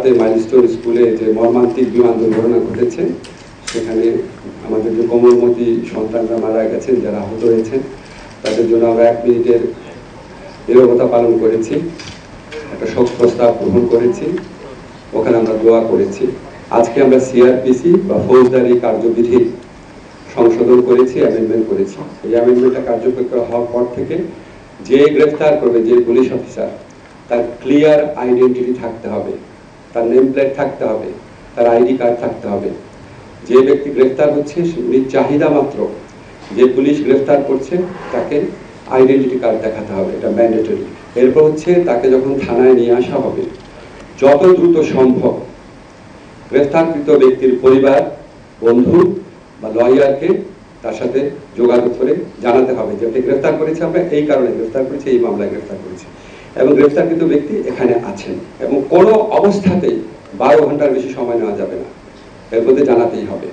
রাতে মাইলস্টোন স্কুলে যে মর্মান্তিক বিমান দুর্ঘটনা ঘটেছে, সেখানে আমাদের যে কোমলমতি সন্তানরা মারা গেছেন, যারা আহত হয়েছেন, তাদের জন্য আমরা 1 মিনিটের নীরবতা পালন করেছি, একটা শোক প্রস্তাব গ্রহণ করেছি, ওখানে আমরা দোয়া করেছি। আজকে আমরা সিআরপিসি বা ফৌজদারি কার্যবিধি সংশোধন করেছি, অ্যামেন্ডমেন্ট করেছি। এই অ্যামেন্ডমেন্টটা কার্যকর হওয়ার পর থেকে যে গ্রেফতার করবে, যে পুলিশ অফিসার, তার ক্লিয়ার আইডেন্টিটি থাকতে হবে, তার নেম প্লেট থাকতে হবে, তার আইডি কার্ড থাকতে হবে। যে ব্যক্তি গ্রেফতার হচ্ছে উনি চাহিদা মাত্র যে পুলিশ গ্রেফতার করছে তাকে আইডেন্টিটি কার্ড দেখাতে হবে, এটা ম্যান্ডেটরি। এরপর হচ্ছে তাকে যখন থানায় নিয়ে আসা হবে, যত দ্রুত সম্ভব গ্রেফতারকৃত ব্যক্তির পরিবার, বন্ধু বা লয়ারকে তার সাথে যোগাযোগ করে জানাতে হবে যে ওকে গ্রেফতার করেছে, আমরা এই কারণে গ্রেফতার করেছি, এই মামলায় গ্রেফতার করেছি, এবং গ্রেফতারকৃত ব্যক্তি এখানে আছেন। এবং কোনো অবস্থাতেই 12 ঘন্টার বেশি সময় নেওয়া যাবে না, এর মধ্যে জানাতেই হবে।